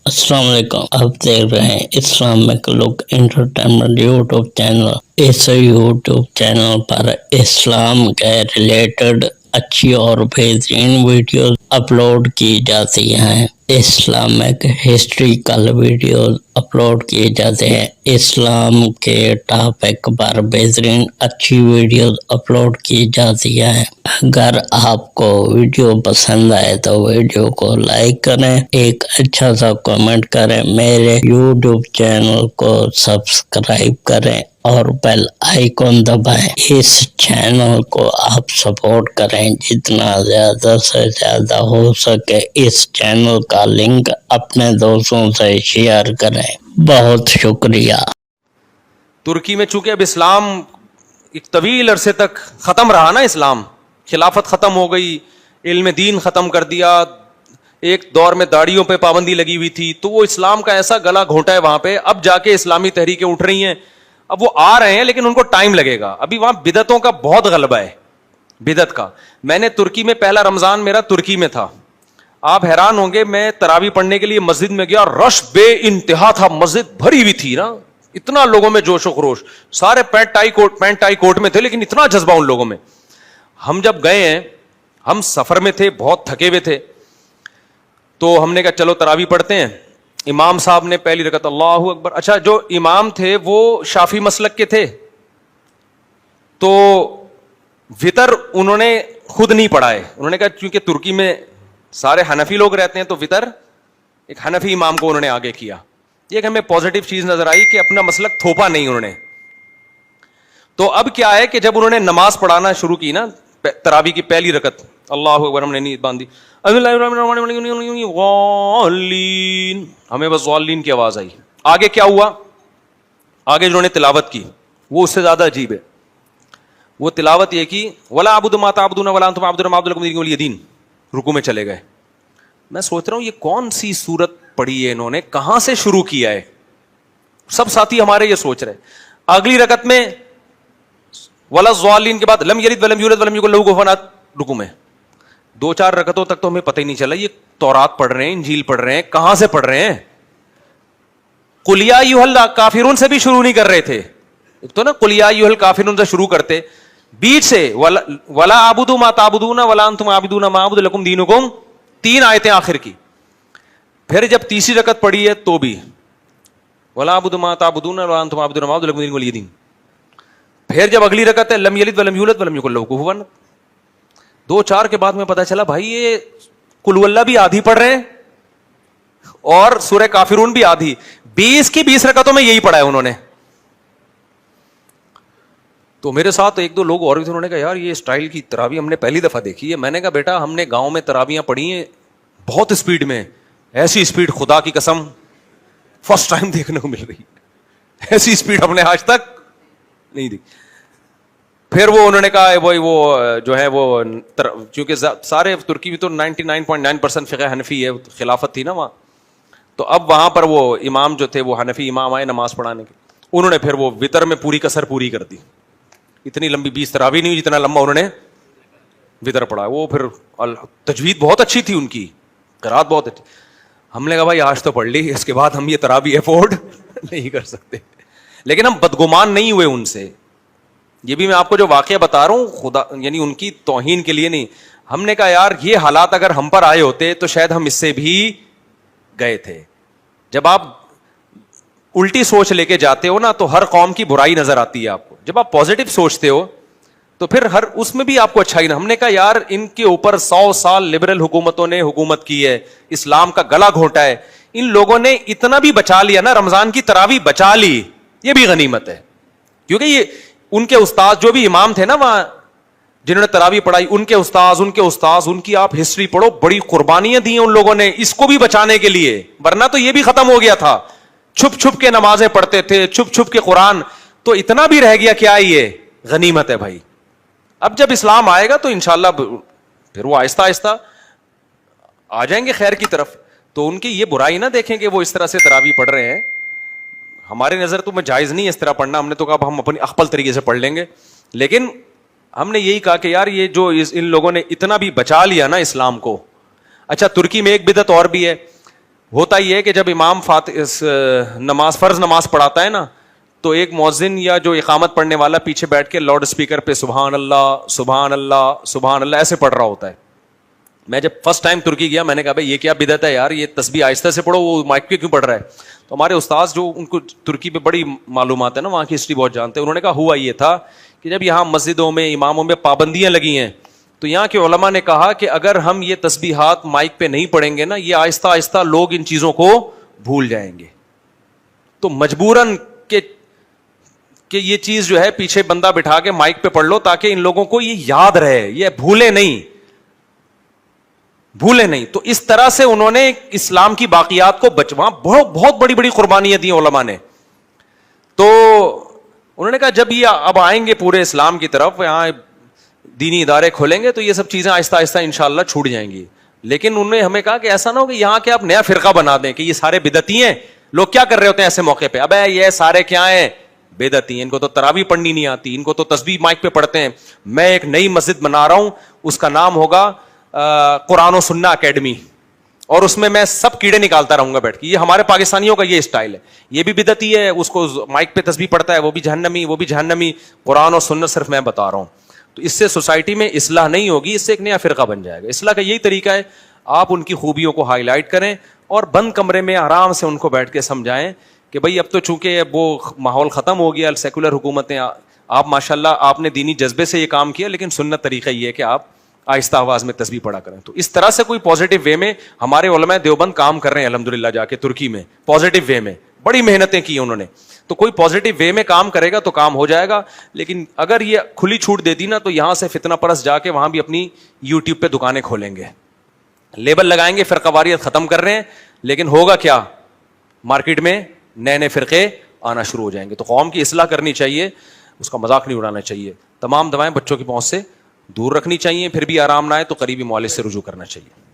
السلام علیکم، آپ دیکھ رہے ہیں اسلامک لک انٹرٹینمنٹ یوٹیوب چینل۔ اس یوٹیوب چینل پر اسلام کے ریلیٹڈ اچھی اور بہترین ویڈیوز اپلوڈ کی جاتی ہیں۔ اسلامک ہسٹریکل ویڈیوز اپلوڈ کیے جاتے ہیں۔ اسلام کے ٹاپک پر بہترین اچھی ویڈیوز اپلوڈ کی جاتی ہیں۔ اگر آپ کو ویڈیو پسند آئے تو ویڈیو کو لائک کریں، ایک اچھا سا کمنٹ کریں، میرے یوٹیوب چینل کو سبسکرائب کریں اور بیل آئیکن دبائیں۔ اس چینل کو آپ سپورٹ کریں، جتنا زیادہ سے زیادہ ہو سکے اس چینل کا لنک اپنے دوستوں سے شیئر کریں۔ بہت شکریہ۔ ترکی میں چونکہ اب اسلام ایک طویل عرصے تک ختم رہا نا، اسلام خلافت ختم ہو گئی، علم دین ختم کر دیا، ایک دور میں داڑھیوں پہ پابندی لگی ہوئی تھی، تو وہ اسلام کا ایسا گلا گھونٹا ہے وہاں پہ، اب جا کے اسلامی تحریکیں اٹھ رہی ہیں۔ اب وہ آ رہے ہیں لیکن ان کو ٹائم لگے گا، ابھی وہاں بدعتوں کا بہت غلبہ ہے، بدعت کا۔ میں نے ترکی میں پہلا رمضان میرا ترکی میں تھا، آپ حیران ہوں گے، میں تراویح پڑھنے کے لیے مسجد میں گیا، رش بے انتہا تھا، مسجد بھری ہوئی تھی نا، اتنا لوگوں میں جوش و خروش، سارے پینٹ ٹائی کوٹ میں تھے لیکن اتنا جذبہ ان لوگوں میں۔ ہم جب گئے ہیں، ہم سفر میں تھے، بہت تھکے ہوئے تھے، تو ہم نے کہا چلو تراویح پڑھتے ہیں۔ امام صاحب نے پہلی رکعت اللہ اکبر، اچھا جو امام تھے وہ شافی مسلک کے تھے، تو وطر انہوں نے خود نہیں پڑھا ہے، انہوں نے کہا کیونکہ ترکی میں سارے حنفی لوگ رہتے ہیں تو وطر ایک حنفی امام کو انہوں نے آگے کیا۔ یہ ہمیں پازیٹیو چیز نظر آئی کہ اپنا مسلک تھوپا نہیں انہوں نے۔ تو اب کیا ہے کہ جب انہوں نے نماز پڑھانا شروع کی نا، تراویح کی پہلی رکعت اللہ اکبر ہم نے نیت باندھی، ہمیں بس ضالین کی آواز آئی۔ آگے کیا ہوا؟ آگے جنہوں نے تلاوت کی وہ اس سے زیادہ عجیب ہے۔ وہ تلاوت یہ کی، ولا اعبد ما تعبدون ولا انتم عابدون ما اعبد لکم دینکم ولی دین، رکوع میں چلے گئے۔ میں سوچ رہا ہوں یہ کون سی سورت پڑھی ہے انہوں نے، کہاں سے شروع کیا ہے؟ سب ساتھی ہمارے یہ سوچ رہے۔ اگلی رکعت میں ولا الضالین کے بعد لم یلد ولم یولد ولم یکن لہ کفوا احد، رکوع میں۔ دو چار رکعتوں تک تو ہمیں پتہ ہی نہیں چلا یہ تورات پڑھ رہے ہیں، انجیل پڑھ رہے ہیں، کہاں سے پڑھ رہے ہیں؟ قل یا ایھا الکافرون سے بھی شروع نہیں کر رہے تھے، تو نا قل یا ایھا الکافرون سے شروع کرتے، بیچ سے ولا اعبد ما تعبدون ولا انتم عابدون ما اعبد لکم دینکم، تین آیتیں آخر کی۔ پھر جب تیسری رکعت پڑھی ہے تو بھی ولا اعبد ما تعبدون ولا انتم عابدون ما اعبد لکم دینکم ولی دین۔ پھر جب اگلی رکعت ہے لم یلد ولم یولد ولم یکن لہ کفوا احد۔ دو چار کے بعد میں پتا چلا بھائی یہ قل ہو اللہ بھی آدھی پڑھ رہے ہیں اور سورہ کافرون بھی آدھی، 20 کی 20 رکعتوں میں یہی پڑھا ہے انہوں نے۔ تو میرے ساتھ ایک دو لوگ اور بھی تھے، انہوں نے کہا یار یہ اسٹائل کی تراویح ہم نے پہلی دفعہ دیکھی ہے۔ میں نے کہا بیٹا ہم نے گاؤں میں تراویحاں پڑھی ہیں بہت اسپیڈ میں، ایسی اسپیڈ خدا کی قسم فرسٹ ٹائم دیکھنے کو مل رہی ہے، ایسی اسپیڈ ہم نے آج تک نہیں دیکھی۔ پھر وہ انہوں نے کہا وہی وہ جو ہے وہ چونکہ سارے ترکی بھی تو 99.9% فقہ حنفی ہے، خلافت تھی نا وہاں، تو اب وہاں پر وہ امام جو تھے وہ حنفی امام آئے نماز پڑھانے کے، انہوں نے پھر وہ وطر میں پوری کسر پوری کر دی، اتنی لمبی 20 تراویح نہیں ہوئی جتنا لمبا انہوں نے وطر پڑھا۔ وہ پھر تجوید بہت اچھی تھی ان کی، قرات بہت اچھی۔ ہم نے کہا بھائی آج تو پڑھ لی، اس کے بعد ہم یہ تراویح افورڈ نہیں کر سکتے، لیکن ہم بدگمان نہیں ہوئے ان سے۔ یہ بھی میں آپ کو جو واقعہ بتا رہا ہوں خدا یعنی ان کی توہین کے لیے نہیں، ہم نے کہا یار یہ حالات اگر ہم پر آئے ہوتے تو شاید ہم اس سے بھی گئے تھے۔ جب آپ الٹی سوچ لے کے جاتے ہو نا تو ہر قوم کی برائی نظر آتی ہے آپ کو، جب آپ پازیٹیو سوچتے ہو تو پھر ہر اس میں بھی آپ کو اچھائی نہ۔ ہم نے کہا یار ان کے اوپر 100 سال لبرل حکومتوں نے حکومت کی ہے، اسلام کا گلا گھونٹا ہے، ان لوگوں نے اتنا بھی بچا لیا نا، رمضان کی تراویح بچا لی، یہ بھی غنیمت ہے، کیونکہ یہ ان کے استاد جو بھی امام تھے نا وہاں جنہوں نے تراویح پڑھائی، ان کے استاذ ان کی آپ ہسٹری پڑھو، بڑی قربانیاں دی ہیں ان لوگوں نے اس کو بھی بچانے کے لیے، ورنہ تو یہ بھی ختم ہو گیا تھا۔ چھپ چھپ کے نمازیں پڑھتے تھے، چھپ چھپ کے قرآن، تو اتنا بھی رہ گیا کیا، یہ غنیمت ہے بھائی۔ اب جب اسلام آئے گا تو انشاءاللہ پھر وہ آہستہ آہستہ آ جائیں گے خیر کی طرف۔ تو ان کی یہ برائی نہ دیکھیں کہ وہ اس طرح سے تراویح پڑھ رہے ہیں، ہماری نظر تو میں جائز نہیں ہے اس طرح پڑھنا، ہم نے تو کہا ہم اپنی اخپل طریقے سے پڑھ لیں گے، لیکن ہم نے یہی کہا کہ یار یہ جو ان لوگوں نے اتنا بھی بچا لیا نا اسلام کو۔ اچھا ترکی میں ایک بدعت اور بھی ہے، ہوتا یہ ہے کہ جب امام نماز فرض نماز پڑھاتا ہے نا تو ایک مؤذن یا جو اقامت پڑھنے والا پیچھے بیٹھ کے لاؤڈ اسپیکر پہ سبحان اللہ سبحان اللہ سبحان اللہ ایسے پڑھ رہا ہوتا ہے. میں جب فرسٹ ٹائم ترکی گیا میں نے کہا بھائی یہ کیا بدعت ہے یار, یہ تسبیح آہستہ سے پڑھو, وہ مائک پہ کیوں پڑھ رہا ہے؟ تو ہمارے استاذ جو ان کو ترکی پہ بڑی معلومات ہے نا, وہاں کی ہسٹری بہت جانتے ہیں, انہوں نے کہا ہوا یہ تھا کہ جب یہاں مسجدوں میں اماموں میں پابندیاں لگی ہیں تو یہاں کے علماء نے کہا کہ اگر ہم یہ تسبیحات مائک پہ نہیں پڑھیں گے نا یہ آہستہ آہستہ لوگ ان چیزوں کو بھول جائیں گے, تو مجبوراً کہ یہ چیز جو ہے پیچھے بندہ بٹھا کے مائک پہ پڑھ لو تاکہ ان لوگوں کو یہ یاد رہے, یہ بھولے نہیں. تو اس طرح سے انہوں نے اسلام کی باقیات کو وہاں بہت بڑی بڑی قربانیاں دی علماء نے. تو انہوں نے کہا جب یہ اب آئیں گے پورے اسلام کی طرف, یہاں دینی ادارے کھولیں گے تو یہ سب چیزیں آہستہ آہستہ انشاءاللہ چھوٹ جائیں گی. لیکن انہوں نے ہمیں کہا کہ ایسا نہ ہو کہ یہاں کے آپ نیا فرقہ بنا دیں کہ یہ سارے بدعتی ہیں. لوگ کیا کر رہے ہوتے ہیں ایسے موقع پہ, ابے یہ سارے کیا ہیں بدعتی ہیں, ان کو تو تراویح پڑھنی نہیں آتی, ان کو تو تسبیح مائک پہ پڑھتے ہیں. میں ایک نئی مسجد بنا رہا ہوں, اس کا نام ہوگا قرآن و سنہ اکیڈمی, اور اس میں سب کیڑے نکالتا رہوں گا بیٹھ کے. یہ ہمارے پاکستانیوں کا یہ اسٹائل ہے, یہ بھی بدعتی ہے, اس کو مائک پہ تسبیح پڑھتا ہے وہ بھی جہنمی. قرآن و سنت صرف میں بتا رہا ہوں. تو اس سے سوسائٹی میں اصلاح نہیں ہوگی, اس سے ایک نیا فرقہ بن جائے گا. اصلاح کا یہی طریقہ ہے, آپ ان کی خوبیوں کو ہائی لائٹ کریں اور بند کمرے میں آرام سے ان کو بیٹھ کے سمجھائیں کہ بھائی اب تو چونکہ وہ ماحول ختم ہو گیا, سیکولر حکومتیں, آپ ماشاءاللہ آپ نے دینی جذبے سے یہ کام کیا, لیکن سنت طریقہ یہ ہے کہ آپ آہستہ آواز میں تسبیح پڑھا کریں. تو اس طرح سے کوئی پازیٹیو وے میں ہمارے علماء دیوبند کام کر رہے ہیں الحمدللہ, جا کے ترکی میں پازیٹیو وے میں بڑی محنتیں کی انہوں نے. تو کوئی پازیٹیو وے میں کام کرے گا تو کام ہو جائے گا. لیکن اگر یہ کھلی چھوٹ دے دی نا تو یہاں سے فتنہ پرست جا کے وہاں بھی اپنی یوٹیوب پہ دکانیں کھولیں گے, لیبل لگائیں گے فرقہ واریت ختم کر رہے ہیں, لیکن ہوگا کیا, مارکیٹ میں نئے فرقے آنا شروع ہو جائیں گے. تو قوم کی اصلاح کرنی چاہیے, اس کا مذاق نہیں اڑانا چاہیے. تمام دوائیں بچوں کی پہنچ سے دور رکھنی چاہیے, پھر بھی آرام نہ آئے تو قریبی معالج سے رجوع کرنا چاہیے.